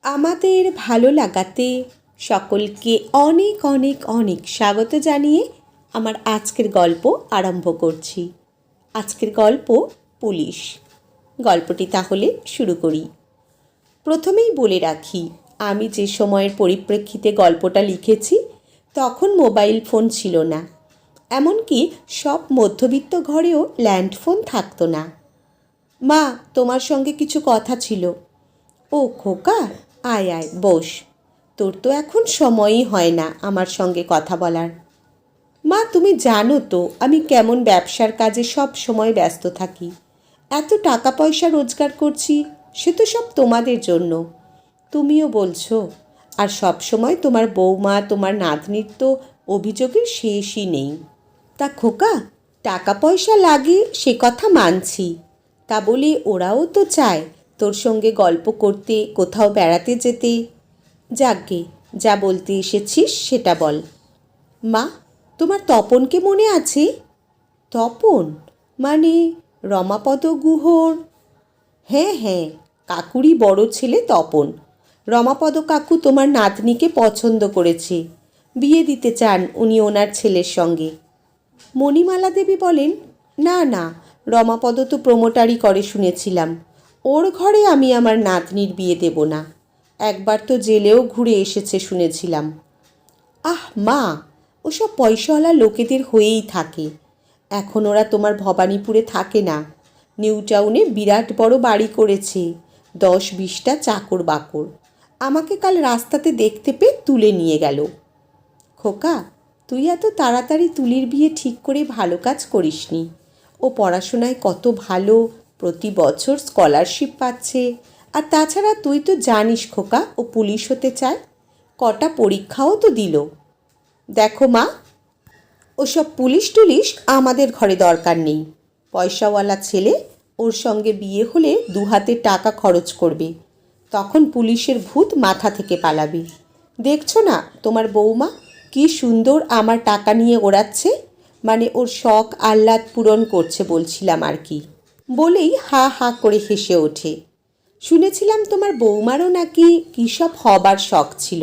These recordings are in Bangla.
আমাদের ভালো লাগাতে সকলকে অনেক অনেক অনেক স্বাগত জানিয়ে আমার আজকের গল্প আরম্ভ করছি। আজকের গল্প পুলিশ। গল্পটি তাহলে শুরু করি। প্রথমেই বলে রাখি, আমি যে সময়ের পরিপ্রেক্ষিতে গল্পটা লিখেছি তখন মোবাইল ফোন ছিল না, এমনকি সব মধ্যবিত্ত ঘরেও ল্যান্ডফোন থাকতো না। মা, তোমার সঙ্গে কিছু কথা ছিল। ও খোকা, আয় আয় বস। তোর তো এখন সময়ই হয় না আমার সঙ্গে কথা বলার। মা, তুমি জানো তো আমি কেমন ব্যবসার কাজে সব সময় ব্যস্ত থাকি। এত টাকা পয়সা রোজগার করছি, সে তো সব তোমাদের জন্য। তুমিও বলছো, আর সব সময় তোমার বৌমা তোমার নাতনির তো অভিযোগের শেষই নেই। তা খোকা, টাকা পয়সা লাগে সে কথা মানছি, তা বলে ওরাও তো চায় তোর সঙ্গে গল্প করতে, কোথাও বেড়াতে যেতে। যাকগে, যা বলতে এসেছিস সেটা বল। মা, তোমার তপনকে মনে আছে? তপন মানে রমাপদ গুহর? হ্যাঁ হ্যাঁ, কাকুরই বড় ছেলে তপন। রমাপদ কাকু তোমার নাতনিকে পছন্দ করেছে, বিয়ে দিতে চান উনি ওনার ছেলের সঙ্গে। মণিমালা দেবী বলেন, না না, রমাপদ তো প্রমোটারি করে শুনেছিলাম, ওর ঘরে আমি আমার নাতনির বিয়ে দেব না। একবার তো জেলেও ঘুরে এসেছে শুনেছিলাম। আহ মা, ওসব পয়সাওয়ালা লোকেদের হয়েই থাকে। এখন ওরা তোমার ভবানীপুরে থাকে না, নিউ টাউনে বিরাট বড় বাড়ি করেছে, 10-20টা চাকর বাকর। আমাকে কাল রাস্তাতে দেখতে পেয়ে তুলে নিয়ে গেল। খোকা, তুই এত তাড়াতাড়ি তুলির বিয়ে ঠিক করে ভালো কাজ করিসনি। ও পড়াশোনায় কত ভালো, প্রতি বছর স্কলারশিপ পাচ্ছে। আর তাছাড়া তুই তো জানিস খোকা, ও পুলিশ হতে চায়, কটা পরীক্ষাও তো দিল। দেখো মা, ওসব পুলিশ টুলিশ আমাদের ঘরে দরকার নেই। পয়সাওয়ালা ছেলে, ওর সঙ্গে বিয়ে হলে 2 হাতে টাকা খরচ করবে, তখন পুলিশের ভূত মাথা থেকে পালাবে। দেখছো না তোমার বৌমা কি সুন্দর আমার টাকা নিয়ে ওড়াচ্ছে, মানে ওর শখ আহ্লাদ পূরণ করছে বলছিলাম আর কি। বলেই হা হা করে হেসে ওঠে। শুনেছিলাম তোমার বৌমারও নাকি কী সব হবার শখ ছিল।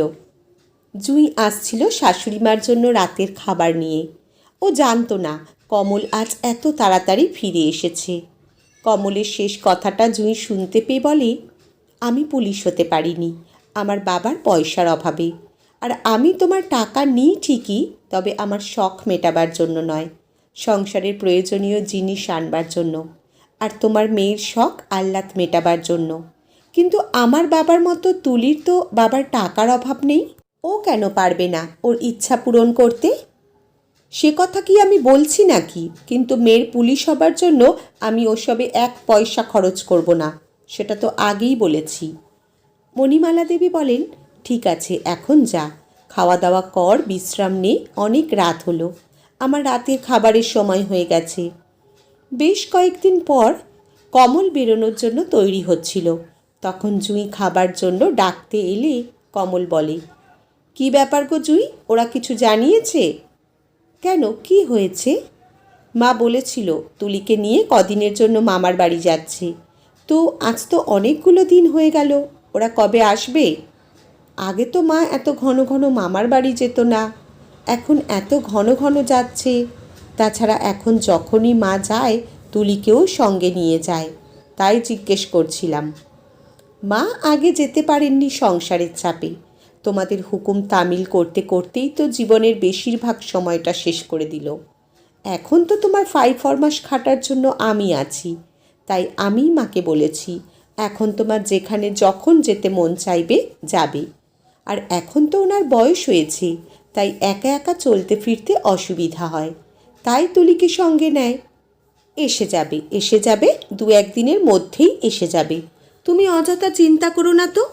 জুঁই আসছিল শাশুড়িমার জন্য রাতের খাবার নিয়ে। ও জানতো না কমল আজ এত তাড়াতাড়ি ফিরে এসেছে। কমলের শেষ কথাটা জুঁই শুনতে পেয়ে বলে, আমি পুলিশ হতে পারিনি আমার বাবার পয়সার অভাবে, আর আমি তোমার টাকা নিই ঠিকই, তবে আমার শখ মেটাবার জন্য নয়, সংসারের প্রয়োজনীয় জিনিস আনবার জন্য, আর তোমার মেয়ের শখ আহ্লাদ মেটাবার জন্য। কিন্তু আমার বাবার মতো তুলির তো বাবার টাকার অভাব নেই, ও কেন পারবে না ওর ইচ্ছা পূরণ করতে? সে কথা কি আমি বলছি নাকি, কিন্তু মেয়ের পুলিশ হবার জন্য আমি ওসবে 1 পয়সা খরচ করব না, সেটা তো আগেই বলেছি। মণিমালা দেবী বলেন, ঠিক আছে এখন যা, খাওয়া দাওয়া কর, বিশ্রাম নে, অনেক রাত হলো, আমার রাতের খাবারের সময় হয়ে গেছে। বেশ কয়েকদিন পর কমল বেরোনোর জন্য তৈরি হচ্ছিল, তখন জুঁই খাবার জন্য ডাকতে এলে কমল বলে, কি ব্যাপার গো জুঁই, ওরা কিছু জানিয়েছে? কেন, কি হয়েছে? মা বলেছিল তুলিকে নিয়ে কদিনের জন্য মামার বাড়ি যাচ্ছে। তো আজ তো অনেকগুলো দিন হয়ে গেল, ওরা কবে আসবে? আগে তো মা এত ঘন ঘন মামার বাড়ি যেত না, এখন এত ঘন ঘন যাচ্ছে। তাছাড়া এখন যখনই মা যায় তুলিকেও সঙ্গে নিয়ে যায়, তাই জিজ্ঞেস করছিলাম। মা আগে যেতে পারেননি সংসারের চাপে, তোমাদের হুকুম তামিল করতে করতেই তো জীবনের বেশিরভাগ সময়টা শেষ করে দিল। এখন তো তোমার 5 ফরমাস খাটার জন্য আমি আছি, তাই আমি মাকে বলেছি এখন তোমার যেখানে যখন যেতে মন চাইবে যাবে। আর এখন তো ওনার বয়স হয়েছে, তাই একা একা চলতে ফিরতে অসুবিধা হয়, তাই তুলিকে সঙ্গে নেয়। এসে যাবে এসে যাবে, 2-1 দিনের মধ্যেই এসে যাবে, তুমি অযথা চিন্তা করো না তো।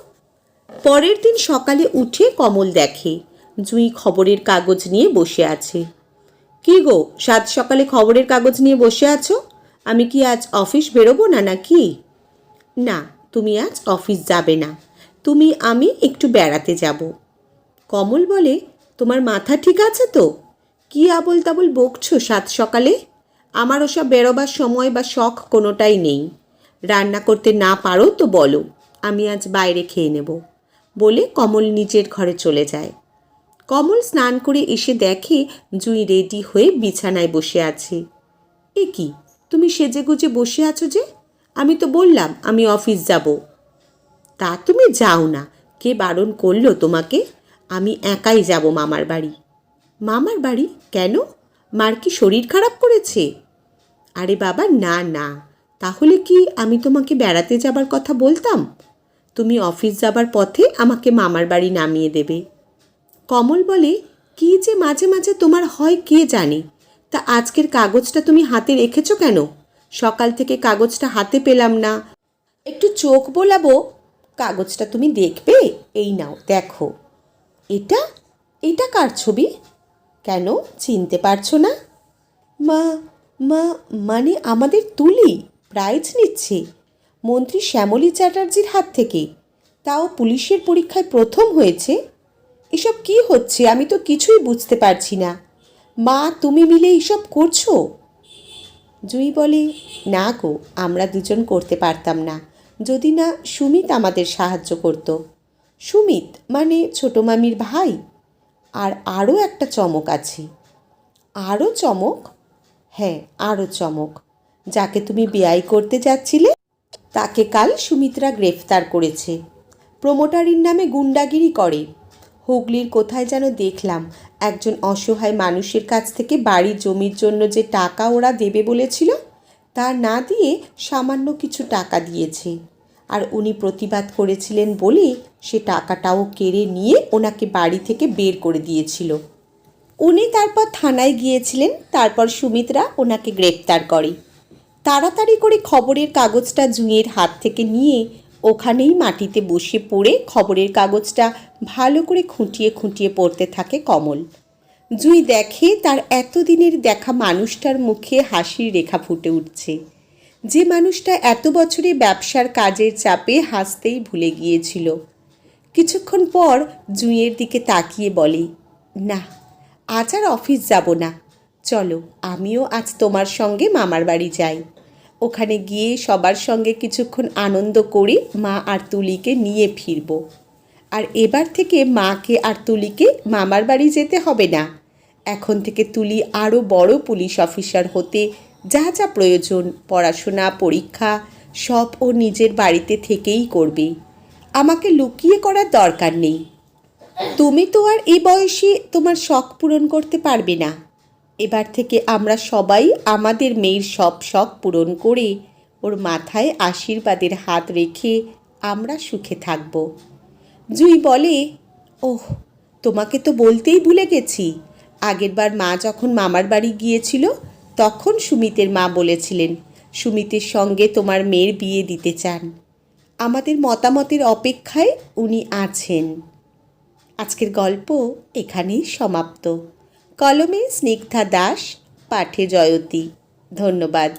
পরের দিন সকালে উঠে কমল দেখে জুঁই খবরের কাগজ নিয়ে বসে আছে। কি গো, সাত সকালে খবরের কাগজ নিয়ে বসে আছো? আমি কি আজ অফিস বেরোবো না নাকি? না, তুমি আজ অফিস যাবে না, তুমি আমি একটু বেড়াতে যাব। কমল বলে, তোমার মাথা ঠিক আছে তো? কি আবল তাবল বকছো সাত সকালে? আমার ওসব বেরোবার সময় বা শখ কোনোটাই নেই। রান্না করতে না পারো তো বলো, আমি আজ বাইরে খেয়ে নেব। বলে কমল নিজের ঘরে চলে যায়। কমল স্নান করে এসে দেখে জুঁই রেডি হয়ে বিছানায় বসে আছে। এ কি, তুমি সেজেগুজে বসে আছো যে? আমি তো বললাম আমি অফিস যাব। তা তুমি যাও না, কে বারণ করলো তোমাকে? আমি একাই যাব মামার বাড়ি। মামার বাড়ি কেন? মার কি শরীর খারাপ করেছে? আরে বাবা না না, তাহলে কি আমি তোমাকে বেড়াতে যাবার কথা বলতাম? তুমি অফিস যাবার পথে আমাকে মামার বাড়ি নামিয়ে দেবে। কমল বলে, কি যে মাঝে মাঝে তোমার হয় কে জানে। তা আজকের কাগজটা তুমি হাতে রেখেছো কেন? সকাল থেকে কাগজটা হাতে পেলাম না। একটু চোখ বোলাবো, কাগজটা তুমি দেখবে? এই নাও দেখো। এটা এটা কার ছবি? কেন, চিনতে পারছো না? মা মা মানে আমাদের তুলি প্রাইজ নিচ্ছে মন্ত্রী শ্যামলী চ্যাটার্জির হাত থেকে, তাও পুলিশের পরীক্ষায় প্রথম হয়েছে। এসব কি হচ্ছে আমি তো কিছুই বুঝতে পারছি না। মা তুমি মিলে এইসব করছো? জুঁই বলে, না গো, আমরা দুজন করতে পারতাম না যদি না সুমিত আমাদের সাহায্য করত। সুমিত মানে ছোটো মামির ভাই। আর আরও একটা চমক আছে। আরও চমক? হ্যাঁ, আরও চমক। যাকে তুমি বেয়াই করতে যাচ্ছিলে তাকে কাল সুমিত্রা গ্রেফতার করেছে। প্রমোটারির নামে গুন্ডাগিরি করে। হুগলির কোথায় যেন দেখলাম একজন অসহায় মানুষের কাছ থেকে বাড়ি জমির জন্য যে টাকা ওরা দেবে বলেছিল তা না দিয়ে সামান্য কিছু টাকা দিয়েছে। আর উনি প্রতিবাদ করেছিলেন বলে সে টাকাটাও কেড়ে নিয়ে ওনাকে বাড়ি থেকে বের করে দিয়েছিল। উনি তারপর থানায় গিয়েছিলেন, তারপর সুমিত্রা ওনাকে গ্রেপ্তার করে। তাড়াতাড়ি করে খবরের কাগজটা জুঁইয়ের হাত থেকে নিয়ে ওখানেই মাটিতে বসে পড়ে খবরের কাগজটা ভালো করে খুঁটিয়ে খুঁটিয়ে পড়তে থাকে কমল। জুঁই দেখে তার এতদিনের দেখা মানুষটার মুখে হাসির রেখা ফুটে উঠছে। যে মানুষটা এত বছরে ব্যবসার কাজের চাপে হাসতেই ভুলে গিয়েছিল। কিছুক্ষণ পর জুঁইয়ের দিকে তাকিয়ে বলে, না, আজ আর অফিস যাব না। চলো আমিও আজ তোমার সঙ্গে মামার বাড়ি যাই। ওখানে গিয়ে সবার সঙ্গে কিছুক্ষণ আনন্দ করে মা আর তুলিকে নিয়ে ফিরব। আর এবার থেকে মাকে আর তুলিকে মামার বাড়ি যেতে হবে না। এখন থেকে তুলি আরও বড় পুলিশ অফিসার হতে যা যা প্রয়োজন, পড়াশোনা পরীক্ষা সব ও নিজের বাড়িতে থেকেই করবে। আমাকে লুকিয়ে করার দরকার নেই। তুমি তো আর এই বয়সে তোমার শখ পূরণ করতে পারবে না। এবার থেকে আমরা সবাই আমাদের মেয়ের সব শখ পূরণ করে ওর মাথায় আশীর্বাদের হাত রেখে আমরা সুখে থাকব। জুঁই বলে, ওহ, তোমাকে তো বলতেই ভুলে গেছি। আগেরবার মা যখন মামার বাড়ি গিয়েছিল তখন সুমিতের মা বলেছিলেন সুমিতের সঙ্গে তোমার মেয়ের বিয়ে দিতে চান। আমাদের মতামতের অপেক্ষায় উনি আছেন। আজকের গল্প এখানেই সমাপ্ত। কলমে স্নিগ্ধা দাস, পাঠে জয়তী। ধন্যবাদ।